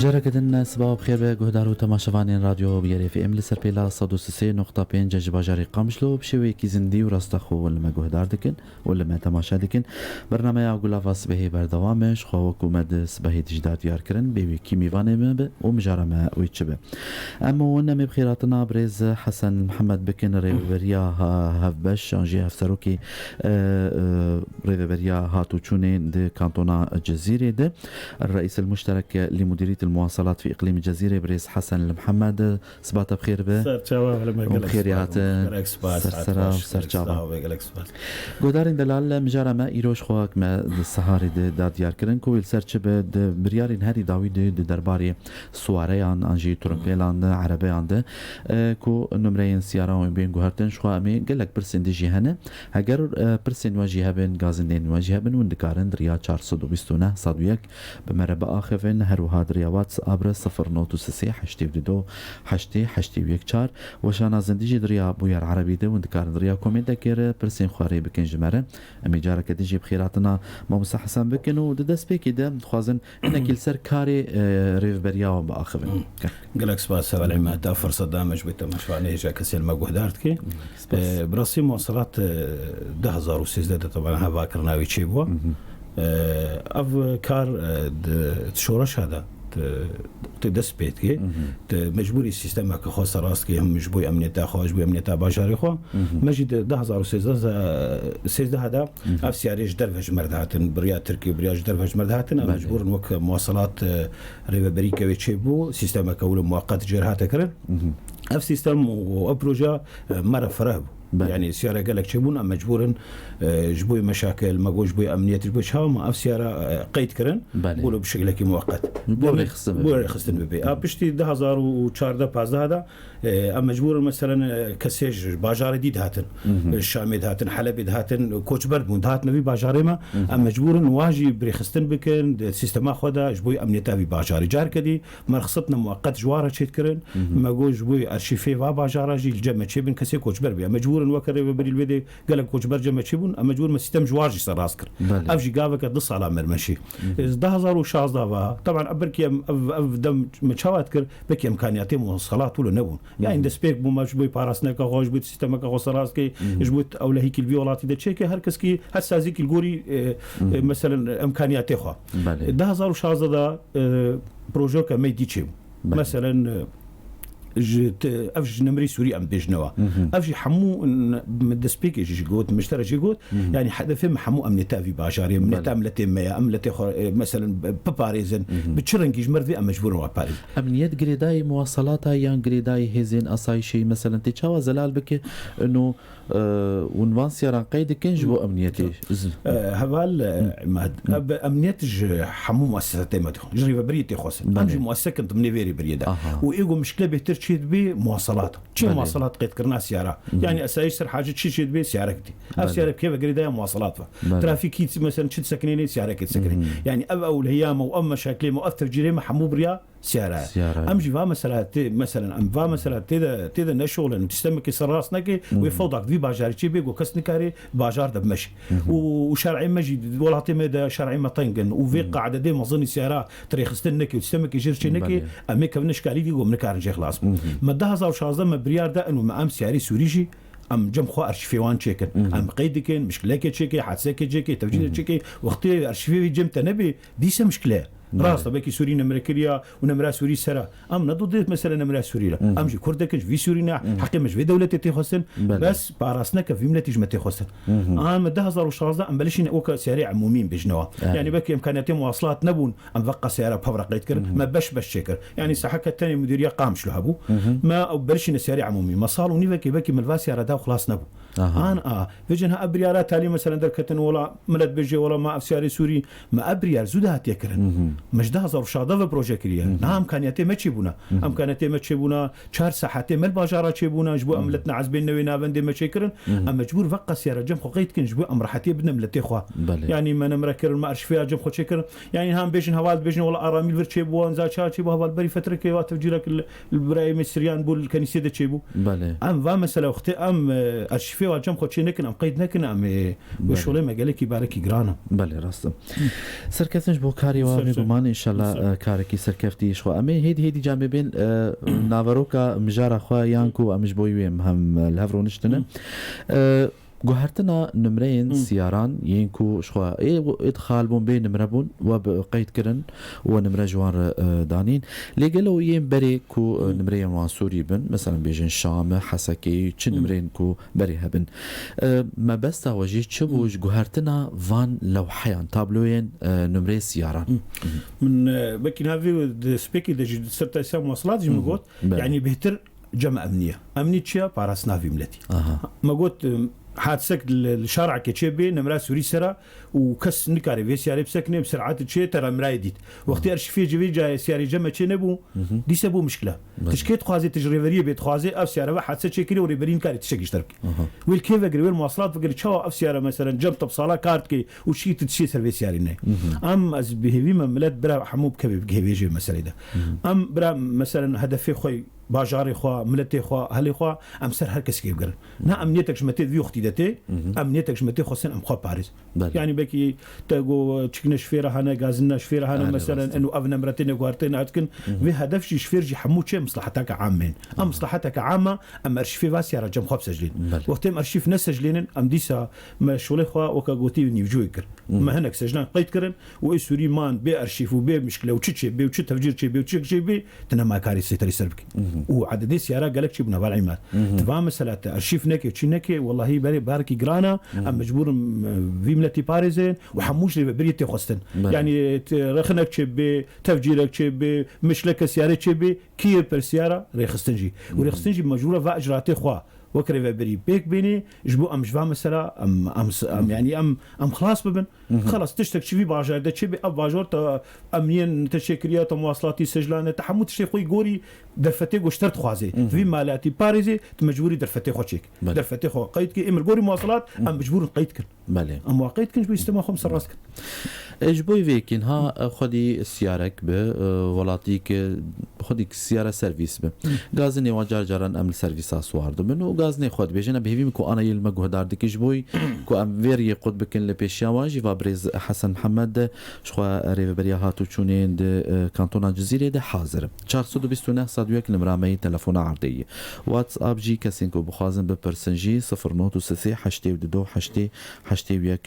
جاركدن صباح بخير بجهدار وتماشفانين راديو بيري في ام لسر بيلا صدو سسي نقطة بين جج باجاري قامشلو بشوي كيزندي ورستخو ولا ما جهدار دكن ولا ما تماشا دكن برنامج أقول فاس به بردوامش خوك ومد سبه تجدار ديار كرن بيبي كيمي فاني ومجارة ما ويتشبه أما وانا بخيراتنا بريز حسن محمد بكن ريفريا هفبش أنجي هفسروكي ريفريا هاتو تشونين دي كانتونا الجزيرة ده الرئيس المشترك لمديرية المواصلات في إقليم الجزيرة بريز حسن المحمد صباح بخير به بخير يا سرچاوا گودارین دلال مجارا ما ایروش خواک ما السهاري داد دیار کرن کویل سرچ به بریارین هری داوید درباری سواریان انجی ترمپیلان عربیان ده کو نمرین سیاران بین گوهرتن شخوا امی گلک پرسند جهنه اگر پرسند واجه بین گازندین واجه بین وندکارن دریا 429 صدویک بمربع آخفن هر وهاد رياوات أبرز 0.3 حشتي بدو حشتي ويك چار وشانا زندجي دريا بويار عربي ده وندكار دريا كوميدا كير برسين خواري بكن جمرة أمي جارة كديجي بخيراتنا موسى حسن بكن وددس بيكي ده خوازن إنك السر كاري ريف برياو بآخفن قلق سباس على ما دا فرصة دامج بتمشواني جا كسيل ما قهدارتكي براسي مواصلات 2013 طبعا هذا كرناوي تشيبوا أف كار تشورش هذا تدس بيتكي مجبوري السيستم كخاص راسكي هم مجبوري امنيتا خواج بو امنيتا باجاري خو مجد 2013 هذا اف سياريج درفج مردهاتن بريا تركي بريا درفج مردهاتن مجبور نوك مواصلات ريبريكا ويتشيبو سيستم كول مؤقت جرهات كرن اف سيستم وبروجا مره فرهب يعني سيارة قالك شبون مجبورا جبوي مشاكل ما جوش بوي أمنية جبوي شهوا ما أف سيارة قيد كرن بقولوا بشكل مؤقت بوري خستن ببي بشتي 2014 هذا مجبور مثلا كسيج باجار ديد هاتن الشامي هاتن حلب هاتن كوتش برد مود هاتن في باجاري ما مجبور نواجي بري خستن بكن سيستم خدا جبوي أمنية في باجاري جار كدي مرخصتنا مؤقت جوارة شيت كرن ما جوش بوي أرشيفي باجارة جي الجمع شيبن كسي كوتش برد مجبور وكر بري البدي قالك كوتش برجة ما تشيبون مجبور ما سيستم جوارجي سراسكر أفجي قافك دص على مرمشي 2016 طبعا أبركي دم متشوات كر بكي إمكانياتي مواصلات ولا نبون يعني دسبيك بوما جبوي باراسنا كخوش بيت سيستم كخوش سراسكي جبوت أو لهيك الفيولاتي ده شيء هركس كي هسا زيك الجوري مثلا إمكانياتي خوا 2016 ده بروجوكا ما يديشيم مثلا أفج نمري سوري أم بيجنوا أفج حمو مدس بيك يجي جوت مشترى جي جوت يعني حدا فيلم حمو أمنيتا في باجاري أمنيتا أملتي ميا أملتي مثلا بباريزن بتشرنجي جمر في أمجبور وباريز أمنيات قريداي مواصلاتها يان قريداي هزين أصاي شيء مثلا تجاوز زلال بك إنه ونوان سياران قيد كنج بو أمنيتي هذال أمنيت حمو مؤسساتي ما تخون جري بريتي خاص أمجي مؤسسة كنت مني فيري بريدا وإيجو مشكلة بيتر تشيد بي مواصلات شي مواصلات قيد كرنا سيارة يعني أسايسر حاجة تشيد بي سيارة كتي سيارة كيف قريدايا مواصلات ترافيكي مثلا شد سكنيني سيارة كت سكنين يعني أول هيام أو مشاكل مؤثر جريمة حمو بريا سيارة أمجي فا مثلا أم فا مثلا تيدا نشغل إنه تستمك سراس نكى ويفوضك في باجار شيء بيجو كسنكاري باجار ده بمشي وشرعي مجي ولا تيم ده شرعي ما طنجن وفي قاعدة ده مظن سيارة تاريخ استنك وتستمك يجير شيء نكى أمك بنشكالي دي ومنكار نجي خلاص ما ده هزار شازم ما بريار ده إنه ما أم سياري سوريجي أم جم خو أرشيفيوان تشيكن أم قيدكن مشكلة كتشيكي حادثة كتشيكي تفجير تشيكي وقتي أرشيفي جم تنبي ديسة مشكلة راس طبعا سوري نمركيا ونمرة سوري سرا أم ندودت مثلا نمرة سوري لا أم جي كردك في سورينا حقي مش في دولة تخصن بس باراسنا كفي ملة تجمع تخصن أم ده هزار وشازة أم بلشين أوك سيارة عمومين بجنوا يعني بكي إمكانيات مواصلات نبون أم بقى سيارة بفرق قيد كر ما بش شكر يعني سحكة تاني مديرية قامش لهبو ما أو بلشين سيارة عمومي ما صاروا نيفك بكي من الفاسيارة ده وخلاص نبو أنا فيجنها أبريارات تالي مثلا دركتن ولا ملت بيجي ولا ما أفسياري سوري ما أبريار زودها تيكرن مش ده هزار شاده بروجكتيا نعم كانيتي ما تشيبونا امكانيتي ما تشيبونا 4 ساعات مل باجاره تشيبونا جبو املتنا عزبين نوينا بندي ما شكرن ام مجبور فقط سياره جم خقيت كن جبو امرحتي بدنا ملتي خو يعني ما نمركر ما ارش فيها جم خو شكر يعني هم بيجن هوال بيجن ولا اراميل فرتشيبو انزا تشيبو هوال بري فتره كي واتفجيرك البرايم السريان بول كنيسه تشيبو ام فا مثلا اختي ام ارش ارشفي واجم خو چی نکن ام قید نکن ام وشوله مگله کی بارکی گرانه بله راست سرکفتنش بو کاری و میگمان ان شاء الله کاری کی سرکفتی شو امی هیدی جنب بین ناوروکا مجاره خو یانکو امش بویم هم الهفرونشتنه گوهرتنا نمرين سياران ينكو شخوا ادخال بون بين نمربون وبقيد كرن ونمره جوار دانين لقلو ين بري كو نمرين وان سوري بن مثلا بيجن شام حسكي چ نمرين كو بري هبن ما بس توجيه چبوج گوهرتنا فان لوحيان تابلوين نمرين سياران من بكين هذه سبيكي دي سرتا سام مواصلات جي مقوت يعني بهتر جمع امنيه تشيا باراس نافي ملتي ما قلت حادثك الشارع كتشبي نمرة سوري سرا وكس نكاري في سياري بسكنه بسرعات تشي ترى مراي ديت وقت ارشفي جوي جاي سياري جمع تشي نبو دي سبو مشكله تشكيت خوازي تجريفريه بيت خوازي اف سياره حادثه تشكيري وريبرين كاري تشكي اشترك والكيف اجري المواصلات فقر تشوا اف سياره مثلا جنب بصاله كارتكي وشي تشي سيرفيس سياري ني ام از بهيفي ملت برا حموب كبي بهيفي مساله ده ام برا مثلا هدفي خوي باجاري خوا ملتي خوا هلي خوا ام سر هر كسي يقدر نا امنيتك شمتي في اختي دتي امنيتك شمتي خصن ام خوا باريس يعني بكي تاغو تشكنا شفيره هنا غازنا شفيره هنا مثلا انه افنا مرتين غارتين اتكن في هدف شي شفير جي حموتشي مصلحتك عامين ام مصلحتك عامه ام ارشفي فاس يا رجم خبس سجلين وقت ام ارشيف نسجلين ام ديسا ما شولي خوا وكاغوتي نيفجويكر ما هناك سجلان قيد كرن واسوري مان بي ارشيف وبي مشكله وتشي بي وتشي تفجير تشي بي وتشي بي تنما كاري سيتري سربك وعدد سياره قالك شي بنفع العماد تفهم مساله ارشيف نكي تشي نكي والله بري باركي جرانا ام مجبور في ملتي باريزين وحموش بريتي خستن يعني رخنك تشي تفجيرك تشي مشلك سياره تشي كي بر سياره ريخستنجي وريخستنجي مجبوره فاجراتي خوا وكري بري بيك بيني جبو ام جفا مثلا ام يعني ام خلاص ببن خلاص تشتك شي في باجار ده شي اب باجور امنين تشكريات مواصلاتي سجلان تحمل شي خوي غوري درفتي واشترت خوازي في مالاتي باريزي مجبوري درفتي خوشيك درفتي خو قيد كي امر غوري مواصلات ام مجبور قيد كن بله ام قيد كن جو يستمع خمس راسك اجبوي فيكين ها خدي سيارك ب ولاتيك خدي سياره سيرفيس ب غازني واجار جاران ام سيرفيس اسوارد منو غازني خد بيجنا بهيم كو انا يلمق هدار ديك جبوي كو ام فيري قد بكن لبيشيا جي فابريز حسن محمد شخوا ريفبريا هاتو چونين د كانتون الجزيره ده حاضر 429 صدويك نمرامي تليفون عرضيه واتساب جي كاسينكو بخازن ببرسنجي 09 82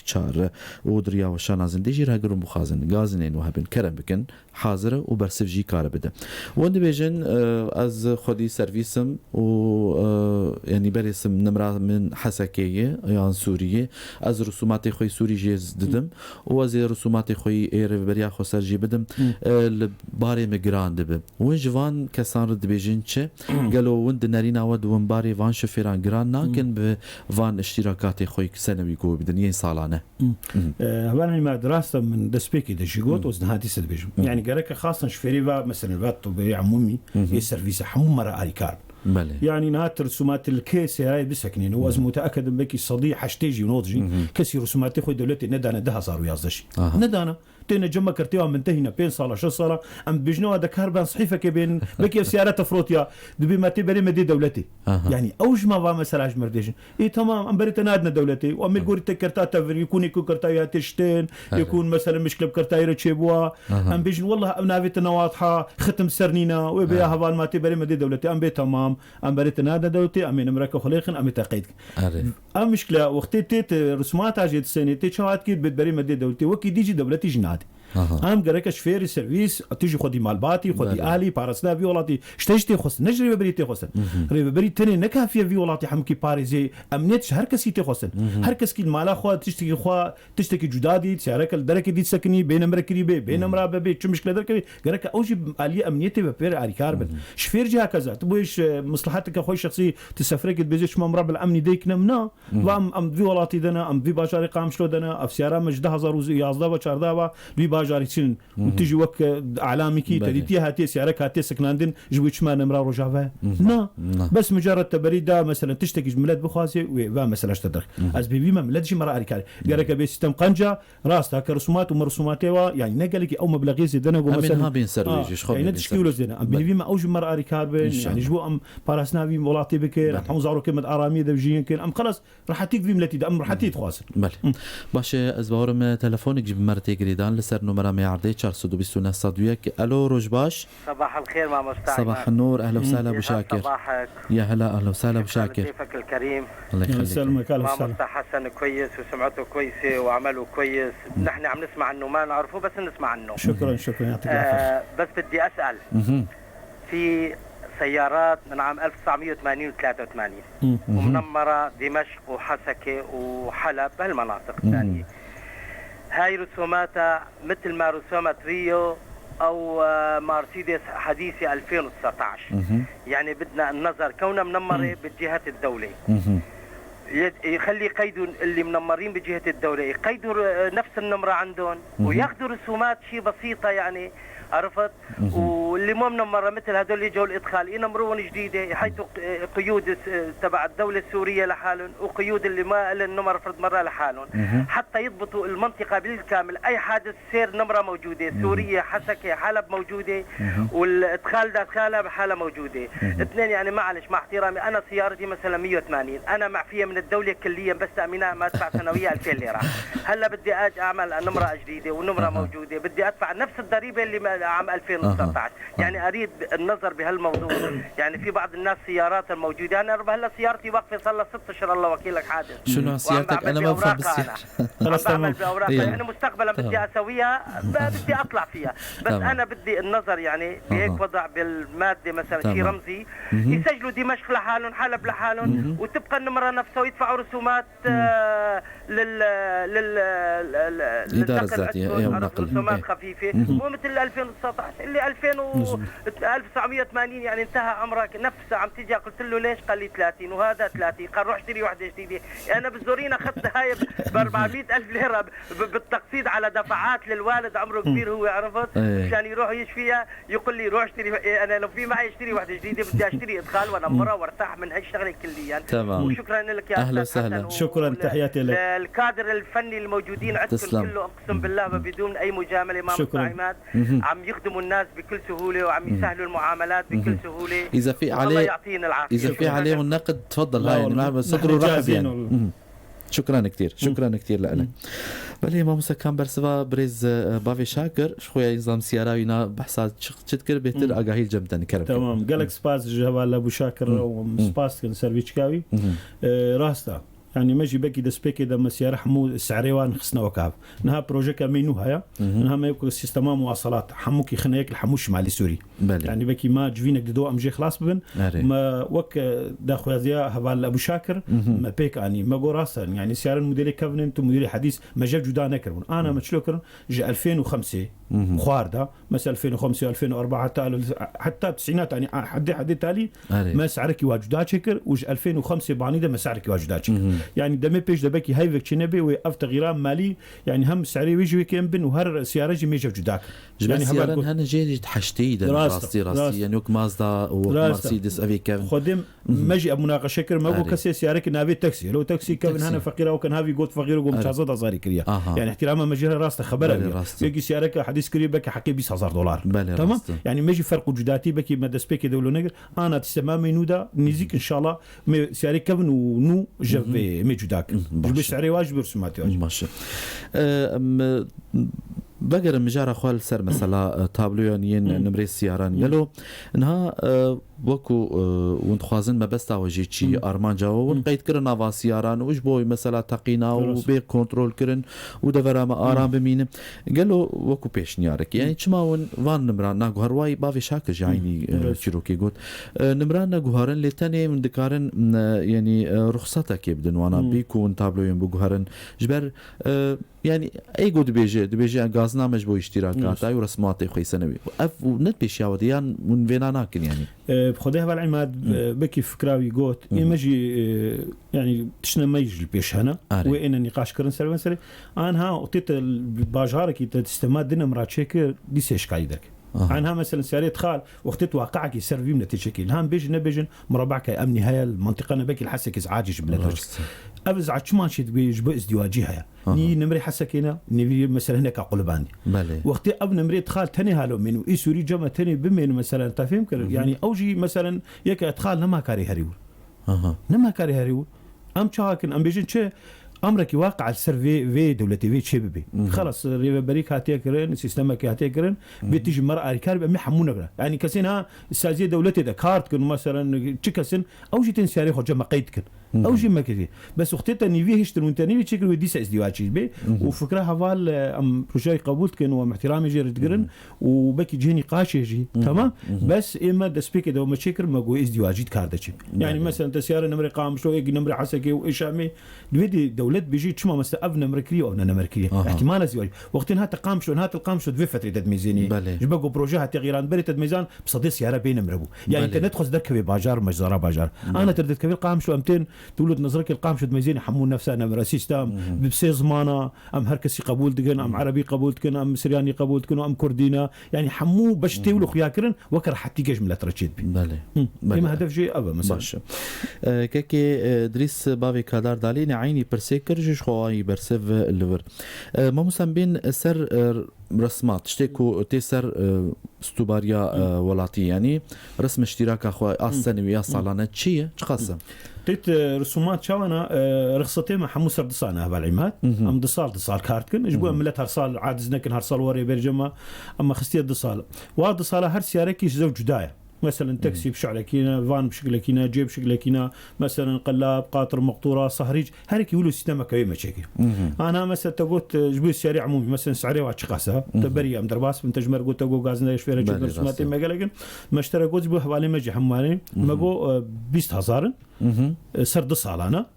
8 ودريا وشان زندجي راغرو بخازن غازنين وهبن كرم بكن حاضر وبرسف جي كار بده وند بيجن از خدي سيرفيسم و يعني برسم نمره من حسكيه يعني سوريه از رسومات خوي سوري جيز ددم وز رسومات خوي ريفبريا خو سرجي بدم الباري ميغران دب وجوان كسان رد بيجن تشه قالوا وند نارينا ود ومباري فان شفيران جران ناكن بفان اشتراكات خوي سنوي كو بدنيه سالانه هبان ما دراسه من دسبيكي دشيغوت وزن هاتي سدبيجم يعني قالك خاصه شفيريفا مثلا فات طبيعي عمومي هي سيرفيس حمر اريكار بله. يعني نهات رسومات الكيس هاي بسكنين واز متاكد بك صديق حشتيجي ونوضجي كسي رسومات خو دولتي ندانا ده صاروا يازدشي ندانا تينا جمع كرتيوا منتهينا بين صاله شو صاله ام بجنوا دكار بان صحيفه كبين بك سياره تفروتيا دبي ما تبري مدي دولتي يعني اوج ما مثلا مرديش اي تمام ام بريت نادنا دولتي وام يقول تكرتا تفر يكون كرتايا تشتين يكون مثلا مشكله كرتايره تشيبوا ام بيجن والله نافيتنا واضحه ختم سرنينا وبيا هبال ما تبري مدي دولتي ام بي تمام ام بريت نادنا دولتي ام نمرك خليخن ام تقيد ام مشكله وقت تيت رسومات اجت سنه تي شوات كي بتبري مدي دولتي وكي ديجي دولتي جناد ام قرك شفيري سيرفيس تيجي خدي مالباتي خدي الي بارسنا فيولاتي شتيجتي خص نجري بريتي خص ريبري تاني نكافيه فيولاتي حمكي باريزي امنيت هر كسي تي خص هر كسكي المالا خو تشتكي جدادي سيارك درك دي سكني بين مركريبه بين مرابه شو مشكله درك قرك اوجي الي امنيتي بير اريكار شفير جا كذا تبويش مصلحتك اخوي شخصي تسافرك بيزيش مراب الامن ديك نمنا ام فيولاتي دنا ام في باشاري قام شلو دنا اف سياره مجده 1000 و 11 و 14 في باجاريتين وتجي وك اعلامي كي تديتي هاتي سيارك هاتي سكناندين جويتش ما نمرا رجافه نا بس مجرد تبريده مثلا تشتكي ملاد بخاسي وبا مثلا اشتدرك از بي ما ملاد جي مرا اريكال قالك بي سيستم قنجه راس هكا رسومات ومرسوماتها يعني نقلك او مبلغي زيدنا مثلا بين سرويج خو يعني تشكيلو زينا بي ما اوج مرا اريكال يعني جو ام باراسنافي مولاتي بك حمزارو كلمه ارامي دبجين كل ام خلاص راح تيك ملاتي ام راح تيتخواس بله باش از بارم تلفونك جيب مرتي جريدان لسر نمره 110 429 صدويك الو روج باش صباح الخير مع مستعمل صباح النور اهلا وسهلا ابو شاكر صباحك يا هلا اهلا وسهلا ابو شاكر ضيفك الكريم الله يخليك يسلمك اهلا ما وسهلا حسن كويس وسمعته كويسه وعمله كويس نحن عم نسمع عنه ما نعرفه بس نسمع عنه شكرا يعطيك العافيه بس بدي اسال في سيارات من عام 1980 و 83 ومنمره دمشق وحسكه وحلب بهالمناطق الثانيه هاي رسوماتها مثل ما رسومات ريو او مرسيدس حديثه 2019 يعني بدنا النظر كونها منمره بجهه الدوله يخلي قيدوا اللي منمرين بجهه الدوله يقيدوا نفس النمره عندهم وياخذوا رسومات شيء بسيطه يعني عرفت واللي مو منمره مثل هذول اللي جو الادخال ينمرون جديده حيث قيود تبع الدوله السوريه لحالهم وقيود اللي ما لها النمر فرد مره لحالهم حتى يضبطوا المنطقه بالكامل اي حادث سير نمره موجوده سوريه حسكه حلب موجوده والادخال داخلها بحاله موجوده اثنين يعني معلش مع احترامي انا سيارتي مثلا 180 انا معفيه من الدوله كليا بس تامينها ما ادفع سنويه 2000 ليره هلا بدي اجي اعمل نمره جديده ونمره موجوده بدي ادفع نفس الضريبه اللي عام 2019 يعني اريد النظر بهالموضوع يعني في بعض الناس سيارات الموجوده انا هلا سيارتي واقفه صار لها 6 اشهر الله وكيلك حادث شنو سيارتك انا ما بفهم بالسيارة خلاص تمام باوراقها يعني مستقبلا بدي اسويها بدي اطلع فيها بس انا بدي النظر يعني بهيك وضع بالماده مثلا شيء رمزي يسجلوا دمشق لحالهم حلب لحالهم وتبقى النمره نفسها ويدفعوا رسومات الاداره الذاتيه رسومات خفيفه مو مثل 2019 اللي 1980 يعني انتهى عمرك نفسه عم تيجي قلت له ليش قال لي 30 وهذا 30 قال روح اشتري وحده جديده انا بالزورين اخذت هاي ب 400,000 ليره بالتقسيط على دفعات للوالد عمره كبير هو عرفت مشان يروح يشفيها يقول لي روح اشتري انا لو في معي اشتري وحده جديده بدي اشتري ادخال وانمرها وارتاح من هالشغله كليا تمام وشكرا لك يا اهلا وسهلا شكرا تحياتي لك الكادر الفني الموجودين عندكم كله اقسم بالله بدون اي مجامله ما مطعمات عم يخدموا الناس بكل سهوله وعم يسهلوا المعاملات بكل سهوله اذا في عليه يعطينا العافيه اذا في عليه النقد تفضل هاي يعني ما صدره رحب يعني شكرا كثير لك بله ما مسكان برسوا بريز بافي شاكر شويه نظام سياراوينا بحثات تذكر بهتر اگاهی جمتن كرم تمام قالك سباس جوال ابو شاكر وسباس كان سيرفيتشكاوي راستا يعني ماجي باقي دسبيكي دم سيارة حمو السعريوان خصنا وكاب نها بروجيكا مينو هيا نها ما يكون سيستم مواصلات حموكي خنايك الحموش مع السوري يعني باقي ما جوينك دو امجي خلاص بن ما وك داخل هذيا هبال ابو شاكر ما بيك يعني ما قراسا يعني سيارة موديل كافننت وموديل حديث ما جاب جدا نكرون انا ما تشلوكر جا 2005 خوارده مثلا 2005 2004 حتى التسعينات يعني حد تالي ما سعرك واجدات شكر وج 2005 بانيده ما سعرك واجدات شكر يعني دمي بيج دبكي هايفك تشنبي وافت غيران مالي يعني هم سعري ويجي ويكين بن وهر سياره جي ميجا جداك يعني سيارة هنا جي تحشتي راسي يعني وك مازدا ومرسيدس افيكا خدم ماجي ابو ناقه شكر ما بو كسي سياره نافي تاكسي لو تاكسي كان هنا فقيره وكان هافي قوت فقير وقوم شازد ازاري كريا يعني احترامها ماجي راسته خبر يجي سياره حديث كريا بك حقي $20,000 تمام يعني ماجي فرق وجداتي بكي ما دسبيكي دولو نجر انا تسمى نودا نيزيك ان شاء الله سياره كفن ونو جافي ميجوداك بس سعري واجب رسوماتي ماشي بقر مجارة خوال سر مثلا تابلويانين نمري السياران قالوا انها وكو ونتخوازن ما بس تاوجي شي ارمان جاو ونقيد كرن افا سياران وش بوي مثلا تقينا وبي كنترول كرن ودفرا ما ارام بمين قالوا وكو بيش نيارك يعني تشماون وان نمران ناغو هرواي بافي شاك جايني تشيروكي قلت نمران ناغو هرن لتاني من دكارن يعني رخصتك يبدن وانا بيكون تابلوين بوغو هرن جبر يعني اي قد بيجي غازنا مجبو اشتراكات اي رسمات اخي سنوي اف ونت بيشاوديان من فينا ناكن يعني بخدها بالعماد بكي فكراوي قوت يمجي يعني تشنا ما يجي البيش هنا وين النقاش كرن سلوان سري انا وطيت باجارك تستماد دنا مرات شيك دي سيش قايدك عنها مثلا سيارة خال وقتت واقعك يسرفي من نتيجة هام بيجن مربعك امني هاي المنطقة نبكي الحسك ازعاجش بلادوش ابزعج ما شي بيجبو ازدواجيها ني نمري حسكينا نبي مثلا هناك قلباني وقت اب نمري خال تاني هالو من اي سوري جما تاني بمن مثلا انت فاهم يعني اوجي مثلا يك ادخال نما كاري هريو نما كاري هريو ام شاكن ام بيجن شي امرك واقع السيرفي في دولتي في شبابي خلاص بريك هاتيكرن سيستمك هاتيكرن بتيجي مرأة الكارب امي حمونا يعني كسينها السازيه دولتي دا كارت كن مثلا تشكسن او جي تنسياري خو جما قيدكن او جي ما كذي بس وقتها ني فيه يشترون تاني بتشكل ودي ازدواجي بي وفكرها فال ام بروجي قبولتكن ومحترامي جير تقرن وبكي جيني قاش يجي تمام بس اما دا سبيك دو مشكر ما جو ازدواجي كاردتش يعني مثلا تسياره نمري قام شو يجي نمري حسكي واشامي بدي دولت بيجي تشما مثلا ابنا امريكيه او انا امريكيه احتمال الزواج وقتها تقام شو نهات القام شو في فتره تدميزيني جبقوا بروجها تغييران بري تدميزان بصدي سياره بين مربو يعني انت ندخل دركبي باجار مجزره باجار انا تردد كبير قام شو 200 تولد نظرك القام شو تميزيني حمون نفسنا من سيستم بسي زمانه ام هركسي قبول دقن ام عربي قبول دقن ام سرياني قبول دقن ام كردينا يعني حمو باش تولو خياكرن وكر حتى جيش من ترشيد بي ما هدف شيء ابا مثلا كيكي دريس بافي كادار داليني عيني برسيكر جوش خواي برسيف اللور ما مسمبين سر رسمات تشتكو تيسر ستوباريا ولاتي يعني رسم اشتراك اخوي السنويه صالانه تشي تقسم تيت رسومات شوانا رخصتي مع حمو سردسانه بالعماد ام دصال كارتكن اجبو ملت هرصال عادزنا كن هرصال وري برجما اما خستي دصال ودصال هر سياره كيش زوج جدايه مثلا تاكسي بشعلكينا فان بشكلكينا جيب بشكلكينا مثلا قلاب قاطر مقطوره صهريج هريك يقولوا سيستم كوي مشاكل انا مثلا تقولت جبي الشارع عمومي مثلا سعري واتشقاسه تبري ام درباس من تجمر قلت تقول غازنا شفيره جبر سماتي ما قالكن ما اشترى قلت بو حوالي مجي حمالي ما جو 20000 سرد صالانه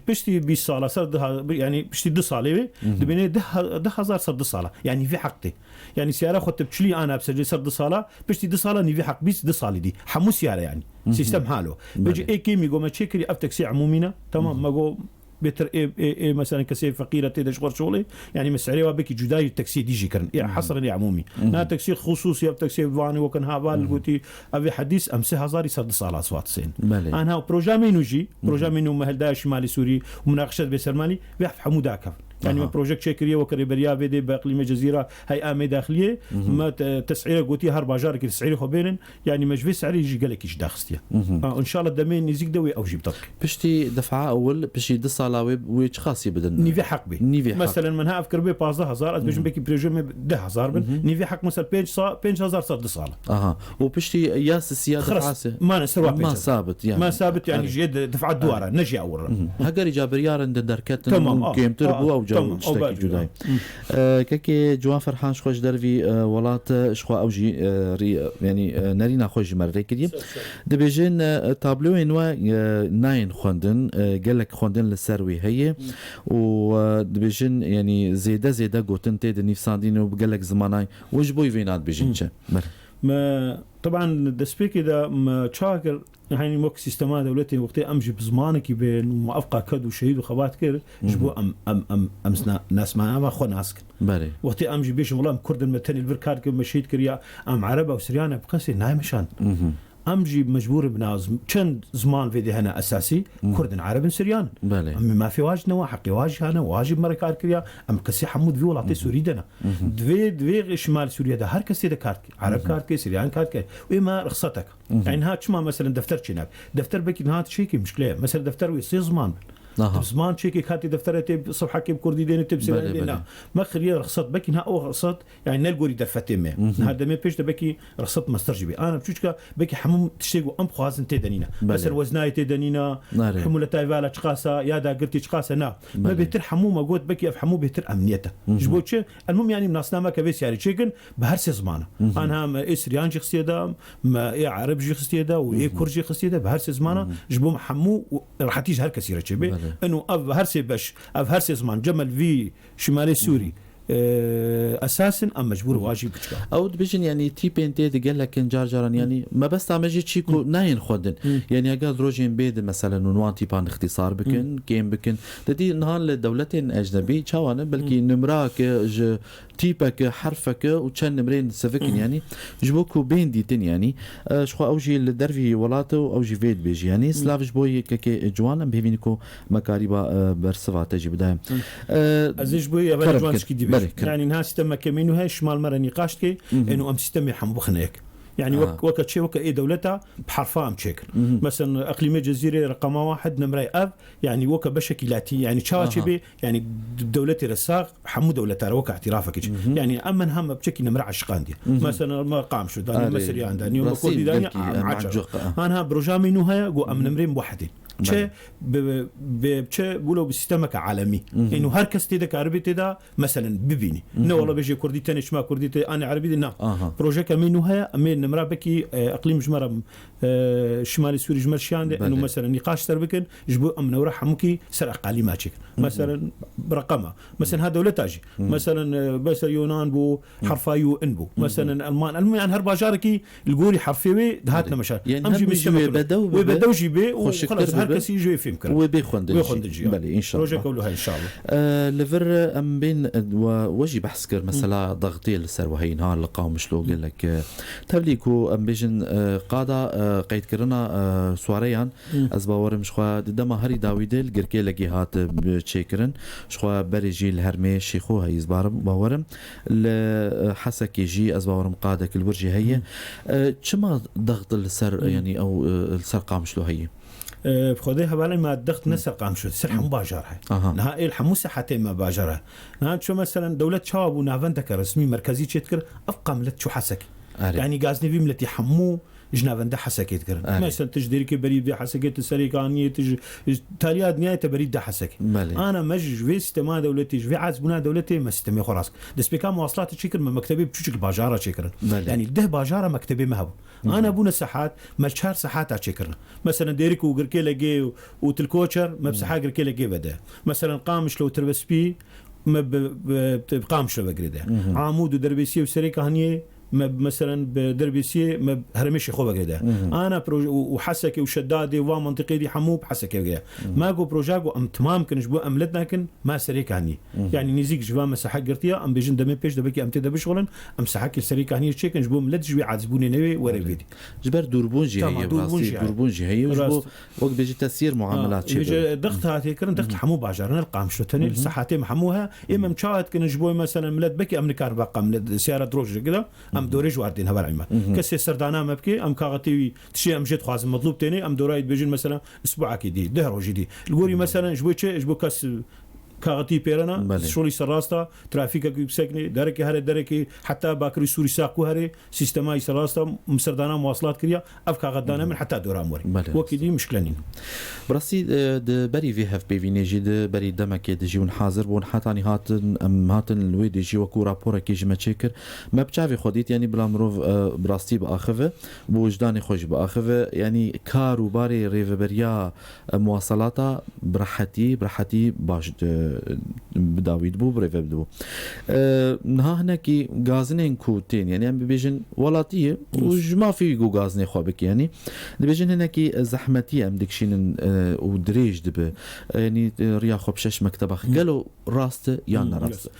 بشتي 20 صاله سرد يعني بشتي 2 صاله دبني 10000 سرد صاله يعني في حقتي يعني سياره خدت بتشلي انا بسجل سرد صاله بشتي 2 صاله ني في حق 2 صاله دي حمو سياره يعني سيستم حاله بيجي اي كيمي جو ما تشكري افتكسي عمومينا تمام ما جو بيتر إيه مثلا كسي فقيره تدش غير شغلي يعني مسعري وبك جداي التاكسي ديجي كرن يعني حصرني عمومي نا تاكسي خصوصي او تاكسي فاني وكان هابال قلتي ابي حديث ام 6000 يصد صاله اصوات سين انا بروجامي نجي بروجامي نو مهل شمالي سوري ومناقشه بسرمالي بيحف حموداك يعني بروجكت شكريه وكريبريا فيدي باقليم جزيره هيئه امي داخليه ما تسعيره قوتي هربا جارك تسعيره خبين يعني مجفي سعري يجي قالك ايش داخستيا ان شاء الله دمين يزيك دوي او جيب طبك بشتي دفعه اول بشي دصالاوي ويش خاصي بدن نيفي حق بي مثلا منها افكر بي 15000 باش بكي بريجيم 10000 نيفي حق مثلا 5000 صار دصاله وبشتي ياس السياده حاسه ما نسروا ما ثابت يعني ما ثابت يعني جد دفعه دواره نجي اول هاجر جابريار عند دركات ممكن تربو او اشتكي جداي كيكي جوان فرحان خوش درفي ولات شخوا اوجي يعني نارينا خوش مره كدي دبيجن تابلو انوا ناين خوندن قالك خوندن للسروي هي ودبيجن يعني زياده قوتن تيد نيفساندين وقالك زماناي وجبوي فينات بيجنشه ما طبعا دسبيك اذا ما تشاكر يعني موك سيستما دولتي وقتي امجي بزمانك بين وافقا كد وشهيد وخبات كير جبو ام ناس ما خو ناسك بالي وقتي امجي بيش والله كرد المتني الفركار كم مشيت كريا ام عربه وسريانه بقسي ناي مشان امجي مجبور بنازم كان زمان فيدي هنا اساسي كردن عرب سريان ما في واجنا وحقي واجه انا واجب مركار كريا ام كسي حمود في ولاطي سوريدنا دوي شمال سوريا ده هر كسي ده كارت عرب كارت سريان كارت وما رخصتك يعني هات شما مثلا دفتر شناب دفتر بك هات شيء مشكله مثلا دفتر ويصير زمان زمان شيكي كاتي دفترتي صفحه بكردي دين تبسل لنا ما خريه رخصت بكي او رخصت يعني نلقوري درفتين هذا ما بيش بكي رخصت مسترجبي انا بشوشكا بكي حمم تشتيغو ام خازن تدنينا بس الوزناي تدنينا حمولتاي فالا تشقاسا يا دا قلتي تشقاسا نا ما بيتر حموم قوت بكي افحمو بيتر امنيته جبوتش المهم يعني ناسنا ما كبيس يعني تشيكن بهرس زمانه انا اسريان جي خسيدا ما عرب جي خسيدا و كرجي خسيدا بهرس زمانه جبو حمو راح تيجي هر كثيره تشبي انه هرسي باش هرسي زمان جمل في شمالي سوري اساسا ام مجبور واجب بتشكا او بيجن يعني تي بي ان تي قال لك جارجران يعني ما بس تعمل شيكو ناين خدن يعني قال روجين بيد مثلا نوانتي بان اختصار بكن كيم بكن تدي نهار لدولتين اجنبي تشاوانا بلكي نمراك تيبك حرفك وكان نمرين سفكن يعني جبوكو بين ديتين يعني شخو اوجي الدرفي ولاتو اوجي فيد بيجي يعني سلافش بوي كي جوانا بهينكو مكاريبا برسفا تجي بدايه ازيج بوي ابا جوانش كي دي يعني نها سيستم كمينو هاي شمال مرة نقاش كي انه ام سيستم يحم بخنيك يعني وقت شيء وقت اي دولتها بحرفها مشكل مثلا اقليم الجزيره رقم 1 نمره اب يعني وقت بشكلاتي يعني تشاتشي بي يعني دولتي رساق حمو دولتها وقت اعترافك يعني اما هم بشكل نمره عشقان دي مثلا ما قام شو داني مصري عندني وكل داني انا بروجامي نوها جو ام نمرين بوحدين چه بچه بولو بسيستمك عالمي انه هر کس تيدا عربي تيدا مثلا ببيني نو والله بيجي كردي تاني ما كردي انا عربي نا بروجي كمينو هي امين نمرا بكي اقليم جمره شمال سوري جمال شان انه مثلا نقاش تربكن جبو ام نورا حمكي سر اقاليم ماشك مثلا برقمه مثلا هذا ولا تاجي مثلا بس يونان بو حرفايو انبو مثلا المان يعني هربا جاركي القوري حرفي دهاتنا مشان امجي بدو جيبي وخلاص كسي جو فيلم كره وبيخوند بلي ان شاء الله بروجيكت كلها ان شاء الله لفر ام بين وجي بحث كر مثلا ضغطي السر وهي نهار لقاهم شلو قال لك تبليكو ام بيجن قاده قيد كرنا سواريان از باورم شخوا دما هري داويدل گركي لگي هات بچيكرن شخوا بريجي الهرمي شيخو هي زبارم باورم حسكي جي از باورم قاده كل برجي هي چما ضغط السر يعني او السر قام شلو هي بخذيها بالي ما الضغط نسر قام شو سرحة مباشرة نهائي الحموسة حتى ما باجرة نهائي شو مثلا دولة شواب ونافندك رسمي مركزي تشتكر أفقى ملت شو حسك يعني غازني في ملتي حمو جنافنده حسك يذكر مثلا تجدير كي بريد حسكت السريقانية تج تاليات نهاية بريد حسك أنا مج في استماع دولتي في عزبنا دولتي ما استمع خلاص دسبيكا مواصلات تشكر من مكتبي بتشكل باجارة تشكر يعني ده باجارة مكتبي مهب أنا أبونا ساحات مشهر ساحات أشكرنا مثلا ديريك وقركي لقي وتلكوتشر ما بسحاق قركي لقي بدا مثلا قامش لو تربس بي ما بقامش لو بقرده عمود ودربيسي وسريقة هنيه مثلا بدربيسي ما هرمشي خو بقيده انا وحسكي وشدادي ومنطقي دي حمو بحسكي بقى ما جو بروجاكو ام تمام كنش بو املتنا كن ما سريك هني يعني نيزيك جوا مسح قرتيا ام بيجن دمي بيش دبكي ام تدا بشغلن ام سحك السريك هني تشيك نجبو ملت جوي عذبوني نوي ورا فيدي جبر دوربونجي هي دوربونجي هي وقت بيجي تسيير معاملات شي ضغط هاتي كرن ضغط حمو باجر نلقى مش ثاني الصحاتي محموها اما مشات كنجبو مثلا ملت بكي ام نكار باقا من سياره دروج كده ام دوريج واردين هبل عماد كسي سردانا مبكي ام كاغتي تشي ام جيت خاص مطلوب تاني ام دورايد بيجن مثلا اسبوع اكيد دهر وجدي الغوري مثلا جبو كاس كاغتي بيرنا شولي سراستا ترافيك بسكني دركي هره دركي حتى باكري سوري ساقو هره سيستماي سراستا مسردانا مواصلات كريا افكا غدانا من حتى دورا موري وكيدي مشكلني براسي د بري في هاف بي في نيجي د بري دمك د جيون حاضر بون حتاني هاتن الويد جي وكو رابور كي جما تشيكر ما بتشافي خديت يعني بلا مروف براستي باخفه بوجداني خوش باخفه يعني كار وباري ريفبريا مواصلاتا برحتي باش بداويد بو بريف بدو نها هناكي غازنين كوتين يعني ام بيجن ولاتيه وجما في جو غازني خوبك يعني بيجن هناكي زحمتي ام دكشين ودريج دب يعني ريا خوبشش مكتبه قالوا راست يانا راست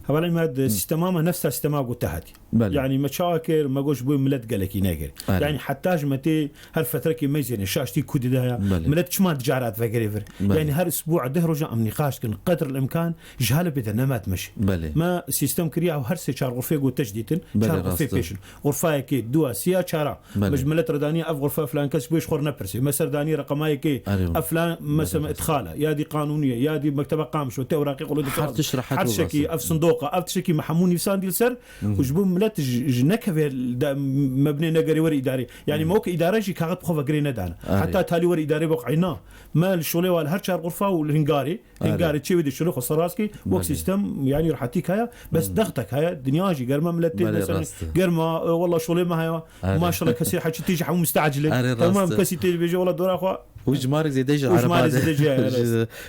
هبل ما سيستما نفس سيستما قلتهاتي يعني مشاكل ما قوش بو ملت قالكي ناقر يعني حتى متى هالفتره كي ميزين شاشتي كود ده ملت شما تجارات فكريفر يعني هر اسبوع دهرجه ام نقاش كن قدر الامكان جهاله بدنامات مشي ما سيستم كريا وهر سي شار غرفه قو تجديد شار غرفه بيشن غرفه كي دوا سيا شارع مجملت ردانيه اف غرفه فلان كس بيش خور نبرسي مسردانيه رقمايه كي افلان مثلا ادخاله يا دي قانونيه يا دي مكتبه قامش وتوراقي قولوا تشرح حد شكي اف صندوقه اف تشكي محموني سانديل سر وجبو ملت جنك مبني نقري ور اداري يعني موك اداره جي كاغت بخو فقري ندان حتى تالي ور اداري بقعنا ما الشغله ولا هر شار غرفه والهنغاري هنغاري تشي ودي شلو خسراسكي وك سيستم يعني راح تيك هيا بس ضغطك هيا دنياجي قرما ملتي مثلا قرما والله شغلي ما هيا ما شاء الله كسي حكي تيجي حمو مستعجله تمام كسي تيجي بيجي والله دور اخو وجمارك زي ديج عربات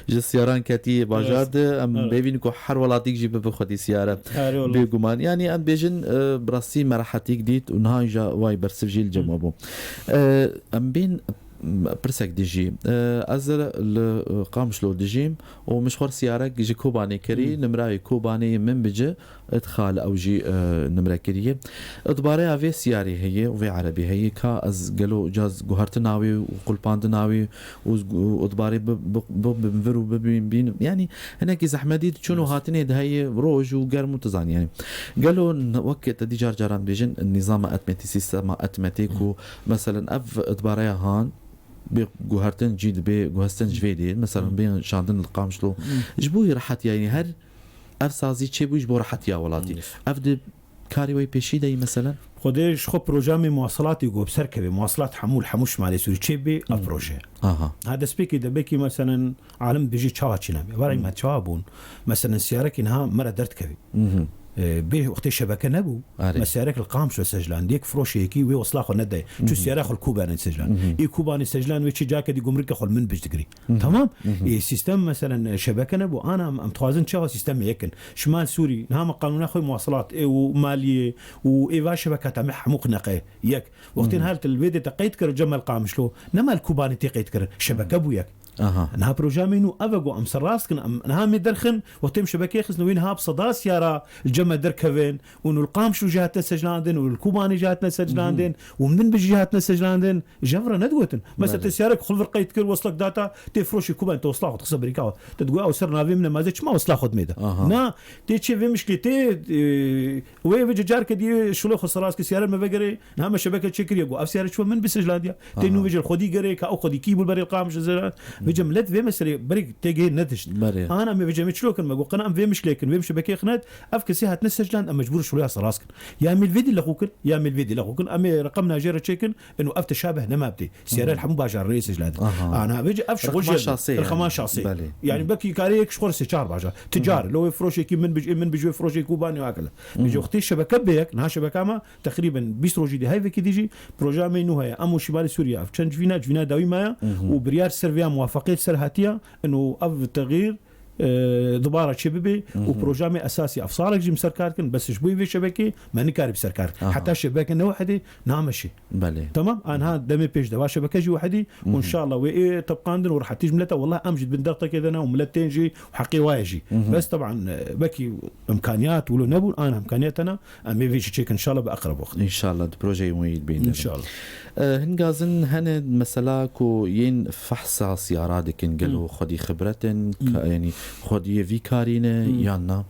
جي سياران كاتي باجاد ام بيبينكو حر ولا تيك جيب بخدي سياره بيغمان يعني ام بيجن براسي ما راح تيك ديت ونهاي جا واي برسفجي الجمابو ام بين برسك ديجي ازر قامشلو ديجيم ومشوار سياره جي كوباني كري نمراي كوباني من بجي ادخال او جي نمره كريه ادباري افي سياري هي وفي عربي هي كا از قالو جاز غهرتناوي وقلباندناوي وادباري بنفرو بين يعني هناك زحمدي شنو هاتني هي روج وقرم متزان يعني قالوا وقت دي جارجران بيجن النظام اتمتي سيستم اتمتيكو مثلا اف ادباري هان بجوهرتن جيد بجوهستن جفيدي مثلا بين شاندن القامشلو جبوي راحت يعني هر افسازي چه بوش بو راحت يا ولاتي افد كاري وي بيشي داي مثلا خديش خو بروجرامي مواصلات يقو بسركبي مواصلات حموش مالي سوري تشبي ابروجي هذا سبيكي دبيكي مثلا عالم بيجي تشاوا تشينامي وراي ما تشاوبون مثلا سيارك انها مره درت كبي به وقت الشبكه نبو مسارك القامش وسجلان ديك فروش هيكي ويوصلاخو نداي شو سيارخ الكوبان سجلان اي كوبان سجلان ويتشي جاك دي قمرك خل من بجدقري تمام اي سيستم مثلا شبكه نبو انا متوازن تشاو سيستم يكن شمال سوري نها قانون اخوي مواصلات وماليه وايفا شبكه تاع مقنقه يك وقتين هالت الفيديو تقيت كر جمل قامش له نما الكوبان تقيت كر شبكه بويك نها بروجامينو افقو ام سراسكن نها مدرخن وتم شبكه خص نوين هاب صدا سياره الجمع دركفين وانه القامش جهتنا سجلاندن والكوباني جهتنا سجلاندن ومن بجهتنا سجلاندن جفره ندوتن مثلا السياره خل رقيت كل وصلك داتا تفروش كوبان توصلها تخسر بريكا تدقوا او سرنا في من ما زيتش ما وصلها خد ميدا نا تيجي في مشكلتي وي بيجي جارك دي شلو خسراسك سياره ما بقري نها شبكه شكل يقوا سياره شو من بسجلانديا تنو بيجي خدي قري كاو خدي كيبل بري القامش بجملت في مسري بريك تيجي ندش انا ما بيجي مشلو كان ما قنام في مشكله كان في شبكه خنات افكسي هتنسجلان اما مجبور شويه صراسك يا من الفيديو لخوكن يا من الفيديو لخوكن اما رقمنا جير تشيكن انه افتشابه نما بدي سياره الحمو باجر رئيس جلاد انا بيجي افشغل الخماس شخصي يعني بكي كاريك شخور سيجار باجر تجار لو فروشي من بيجي فروشي كوباني وهكذا بيجي وقت الشبكه بيك نها شبكه ما تقريبا بيستروجي دي هاي فيك ديجي بروجرامي انه هي امو شمال سوريا في جفينا داوي ما وبريار سيرفيا موافقه سرهاتيه انه اف تغيير ضبارة شبابي وبروجرامي أساسي أفصالك جيم سركاركن بس شبوي في شبكة ما نكارب سركار حتى الشبكة إنه وحدي نعمشي تمام أنا هاد دمي بيج دوا شبكة جي وحدي وإن شاء الله وإيه تبقى عندنا وراح تيجي ملته والله أمجد بن ضغطة كذا أنا وملتين جي وحقي واجي بس طبعا بكي إمكانيات ولو نبول أنا إمكانياتنا أمي فيش تشيك إن شاء الله بأقرب وقت إن شاء الله البروجي مويد بين إن شاء الله هنجازن هن مسلاكو ين فحص سياراتك نقلوا خدي خبرة يعني خدي في كارينة يانا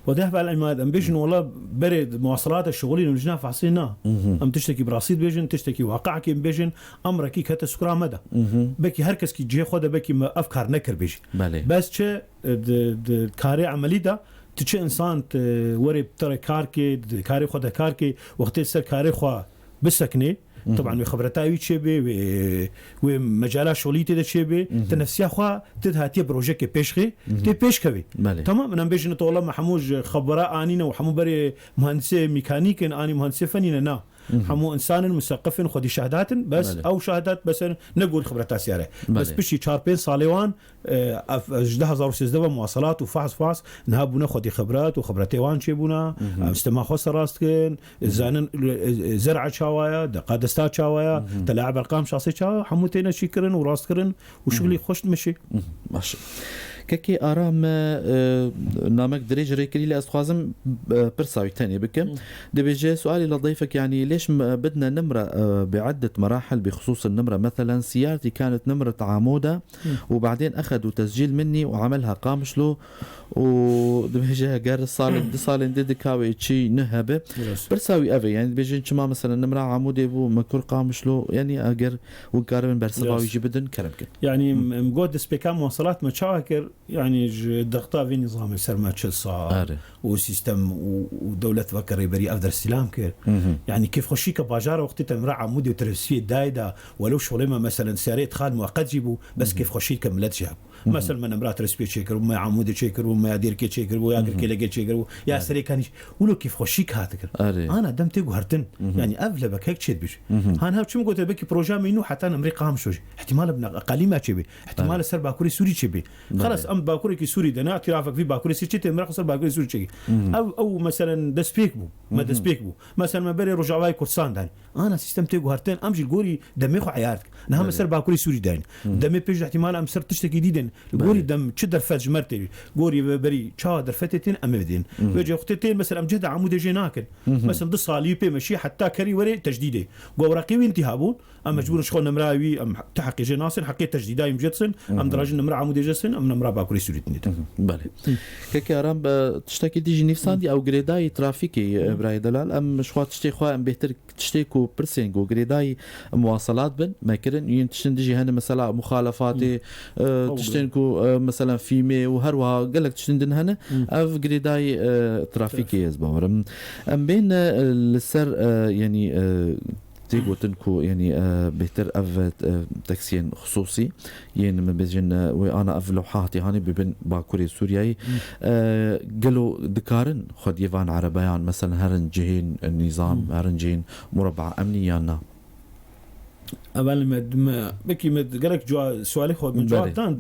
وده بقى العماد ام بيجن والله برد مواصلات الشغلين ونجنا فحصينا ام تشتكي برصيد بيجن تشتكي واقعك ام بيجن امرك كي سكرا مدى بكي هركس كي جي خد بكي افكار نكر بيجي بس تش كاري عملي ده تش انسان وري بتر كاركي كاري خد كاركي وقت سر كاري خو بسكني طبعا خبرتاوي تشبي ومجالات شغليتي تشبي تنفسيا خو تدهاتي بروجيكي بيشخي تي بيشكبي تمام انا بيجن طول ما حموج خبراء انينا وحمو بري مهندس ميكانيك اني مهندس فنينا حمو انسان مثقف خدي شهادات بس او شهادات بس نقول خبرتها سياره بس بشي شاربين صاليوان اجدها زارو سيزدوا مواصلات وفحص نهابونا خدي خبرات وخبرتيوان شيبونا استماع خص راستكن زانن زرع شوايا دقادستا شوايا تلاعب ارقام شخصي شوا حموتينا شكرن وراستكرن وشغلي خوش مشي ماشي كي آرام نامك دريج ريكلي لأسخازم برساوي تاني بكم دبيجي سؤالي لضيفك يعني ليش بدنا نمرة بعدة مراحل بخصوص النمرة مثلا سيارتي كانت نمرة عمودة وبعدين أخذوا تسجيل مني وعملها قامشلو ودبيجي قال صالين ديدكاوي تشي نهبة برساوي أبي يعني بيجي كما مثلا نمرة عمودة بو مكور قامشلو يعني أجر وقارب برساوي يجي بدن كرمك يعني مقود سبيكام مواصلات متشاكر يعني ضغطا في نظام السرماتش الصار وسيستم ودولة فكر بري أفضل استلام كير يعني كيف خشيك باجارة وقت تمرع عمودي وترسفيه دايدا ولو شغلما مثلا ساريت خال مؤقت جيبو بس كيف خشيك ملت جاب مثلا من امرأة رسبي تشيكر وما عمودي تشيكر وما يدير كي تشيكر وياقر كي لقي تشيكر يا سري كانش ولو كيف خشيك هاتكر انا دمتي وهرتن يعني اغلبك هيك تشد بش هان هاو شنو قلت بك بروجا منو حتى انا امريكا همشوج احتمال ابن اقاليم ما تشبي احتمال سر باكوري سوري تشبي خلاص ام باكوري كي سوري دنا اعترافك في باكوري سيتي امريكا سر باكوري سوري تشي او مثلا دسبيكبو ما دسبيكبو مثلا ما بري رجعواي كورسان داني انا سيستم تيغو هرتن امجي الغوري دمي خو عيارتك نها سر باكوري سوري داني دمي بيج احتمال ام سر تشتكي جديدا الغوري دم تشدر فج مرتي غوري بري تشا درفتين امدين بيجي وقتين مثلا ام جهد عمود جيناكن مثلا دص صليبي ماشي حتى كري وري تجديده غورقي انتهابون ام مجبور شغل نمراوي ام تحقي جناصن حقي تجديداي مجدسن ام درج نمرا عمود جسن ام نمرا باكوري سوري بله كيكارم تشتكي دي نفساندي او غريداي ترافيكي براي دلال ام شخوات تشتي خو ام بهتر تشتيكو برسينغو غريداي مواصلات بن ما كرن ينتشن ديجي هنا مثلا مخالفات تشتنكو مثلا فيمي وهروها قالك تشندن هنا اف غريداي ترافيكي يزبورم ام بين السر يعني تيجو تنكو يعني بهتر اف تاكسيين خصوصي يعني من بيجن وانا اف لوحاتي هاني ببن باكوري سورياي قالوا ذكرن خد يفان عربيان مثلا هرنجين النظام هرنجين مربع امني يانا اول ما بكي ما قالك جو سؤالي خو من جواب تان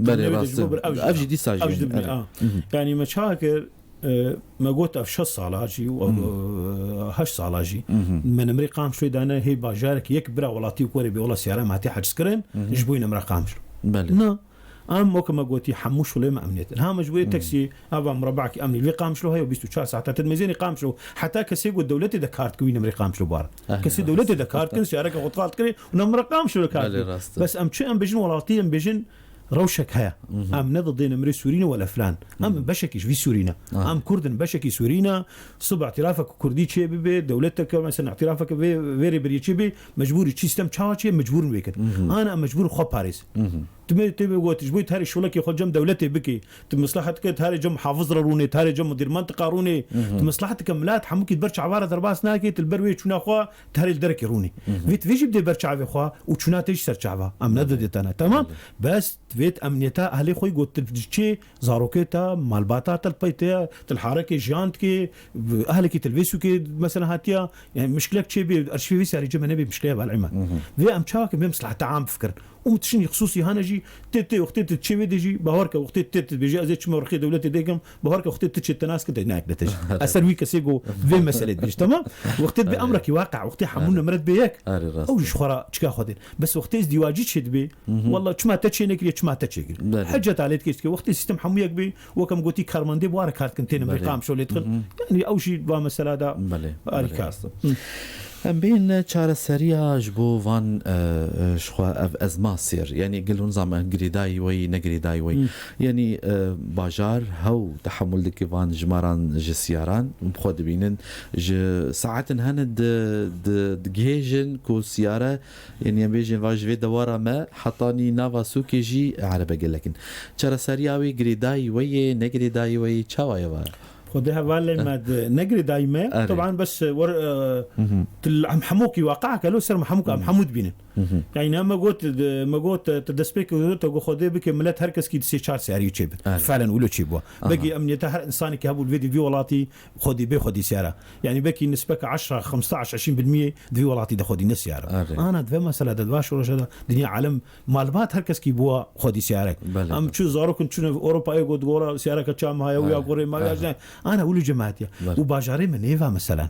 افجي دي ساجي يعني مشاكل ما قلت في 6 صالاجي و 8 صالاجي من امريكا قام شوي دانا هي باجارك يكبر ولاتي كوري بيولا سياره ما تي حد سكرين جبوين امريكا قام شو بله ام كما قلتي حموش ولا ما امنيت ها مجبوري تاكسي ابا مربعك امني اللي قام شلو هي 24 ساعه تدمزيني قام شلو حتى كسيغو دولتي دكارت كوين امريكا قام شلو بار كسي دولتي دكارت كن سياره قطالت كري ونمر قام شلو كارت بس ام شي ام بيجن ولاتي ام بيجن روشك هيا ام نضدين امري سورينا ولا فلان ام بشكيش في سورينا ام كردن بشكي سورينا صب اعترافك كردي تشي بي دولتك مثلا اعترافك فيري بري تشي بي مجبور سيستم تشاچي مجبور ويكن انا مجبور خو باريس تبي قلت جبوي تهري شغلك ياخذ جم دولتي بكي مصلحتك تهري جم حافظ روني تهري جم مدير منطقه روني مصلحتك ملات حموكي برش عباره درباس ناكي تلبروي شنو اخوا تهري الدرك روني فيت فيجي بدي برش عبي اخوا وشنا تيش سر شعبه ام ندت انا تمام بس فيت امنيتا اهلي خوي قلت تجي زاروكيتا مالباتا تلبيتا الحركه جانتكي اهلك تلبسوكي مثلا هاتيا يعني مشكلك شي بارشيفي ساري جم نبي مشكله بالعمل في ام شاك بمصلحه عام بفكر ومتشني خصوصي هانجي تي وقت تشوي ديجي بهورك وقت تي بيجي ازيت شمو رخي دولتي ديكم بهورك وقت تشي الناس كده هناك دتج اسروي كسيغو في مساله بيج تمام وقت بامرك واقع وقت حمونا مرد بيك او شخرا تشكا خدين بس وقت ازدواجي تشد بي والله شما تشي نكري شما تشي حجت عليك كيس وقت السيستم حمويك بي وكم قلتي كارماندي بوارك هات كنتين امريكا شو اللي يدخل يعني او شيء مساله دا الكاس ام بين چاره سريع جبو فان شخوا اف ازما سير يعني قالوا نظام غريداي وي نغريداي وي يعني باجار هو تحمل دك فان جماران جسياران بخود بينن ساعات هند دجيجن كو سياره يعني بيجن واج في دواره ما حطاني نافا سوكيجي على بقول لكن چاره سريع وي غريداي وي نغريداي وي تشاوا خدها بالي ما نجري دايما طبعا بس عم حموكي واقعك لو سر محموك عم حمود بينن يعني ما قلت تدسبيك تو خدي بك ملات هركس كي سي شار سياري تشيب فعلا ولو تشيبوا باقي امنيته هر انسان كهبوا الفيديو ولاتي خدي بخدي سياره يعني باقي نسبك 10 15 20% دي ولاتي ده خدي نسياره انا دفع مساله دواش ولا دنيا عالم مالبات هركس كي بوا خدي سياره ام شو زارو كنت شنو اوروبا يقول تقول سياره كشام هاي ويا قوري ما انا اقول جماعتي وباجاري من ايفا مثلا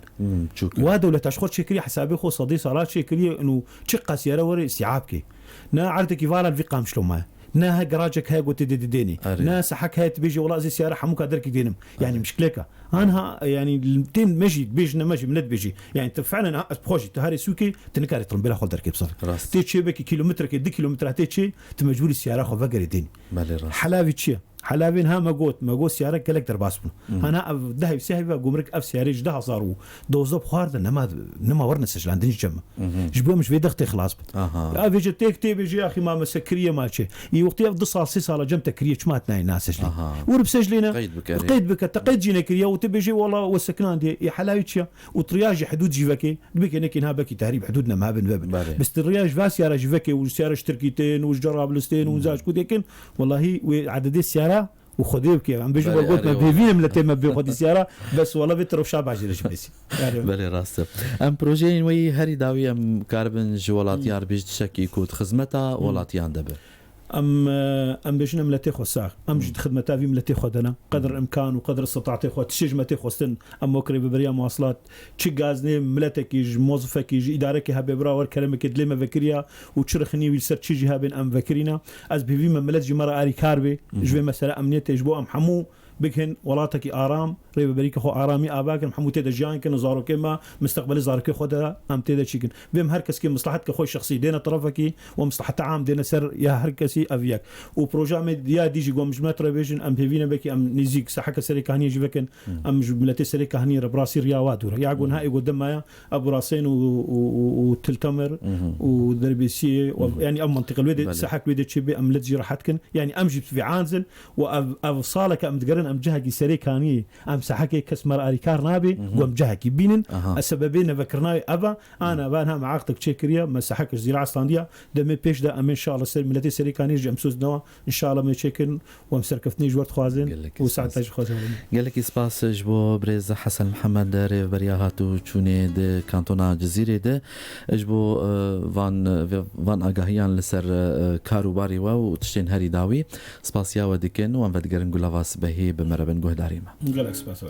ودوله اشخاص شكري حسابي خو صدي صارات شكري انه تشقى سياره وري استيعابك نا عرتك فالا في قام شلو ما نا جراجك هاي قلت ديني نا سحك هاي بيجي والله زي سياره حموك درك دينم يعني مشكلك انا يعني 200 مجي بيجنا مجي من بيجي يعني انت فعلا بروجي تهاري سوكي تنكاري طرم بلا خل درك بصفر تيتشي بك كيلومتر كي 2 كيلومتر تيتشي تمجبور السياره خو فقر ديني حلاوي تشي حلابين ها ما سيارة كلك درباس بنو أنا ذهب سهبة قمرك أف سيارة جده صاروا دوزب خارد نما ورنا سجل عندني جمع جبوا مش في ضغط خلاص أفيج تيك تيجي يا أخي ما مسكرية ما شيء يوقتي أفضل صاصي صار جم تكرية ما تناي ناس سجل وربسجلنا قيد بك تقيد جينا كريا وتبيجي والله والسكنان دي يا حلاوتشيا وطرياج حدود جيفكي بك نكين ها بكي تهريب حدودنا ما بن بس الرياج فاس سيارة جيفكي وسيارة اشتركيتين وجرابلستين وزاج كوديكن والله وعدد السيارة وخذيه كيف عم بيجوا بقول ما بيفين ملتين ما بياخذ السيارة بس والله بيترو شاب عجلش بس بله راسته ام بروجين وي هري داوي ام كاربن جولات يار بيجت شكي كود خدمتها ولاتيان دبر ام بيجنا ملتي خو ساق ام جد خدمتها في ملتي خدنا قدر الامكان وقدر استطاعتي خو تشجمتي خوستن ام مكري ببريا مواصلات تشي غازني ملتك يج موظفك يج ادارك هبه براور كلامك دلما فكريا وتشرخني ويسر تشي جهابن ام فكرينا از بي ملت جمره اري كاربي جوي مثلا امنيه يجبو ام حمو بكن ولاتك آرام ريب بريك خو آرامي آباك محمود تدا جان كن زارو كما مستقبل زارك خدها أم تدا شيكن بهم هركس كي مصلحتك خوي شخصي دينا طرفك ومصلحة عام دينا سر يا هركسي أفياك وبروجرام يا ديجي قوم جماعة ريفيجن أم بيفينا بكي أم نيزيك سحك سريك هني جبكن أم جملتي سريك هني براسي رياوات ورا يعقون هاي قدام ما أبو راسين وتلتمر ودربيسي يعني أم منطقة الودي سحك ودي تشبي أم لتجي راحتكن يعني أم جبت في عانزل وأفصالك أم تقرن أم جهك سريكاني أم سحكي كسمر أريكار نابي وأم جهك بينن السببين ذكرناي أبا أنا بانها معاقتك تشكريا ما سحكش زراعة اسطندية دم بيش ده أم إن شاء الله سر ملتي سريكاني جمسوس نوا إن شاء الله ما يشكن ومسركفتني جورت خوازن وساعد تاج خوازن قال لك إسباس جبو بريز حسن محمد داري برياهاتو تشوني ده كانتونا جزيرة ده جبو فان أجاهيان لسر كاروباري وتشتين هاري داوي سباسيا وديكن وان بدقرن قلافاس بهي بمربن قهداريما. قالك سباس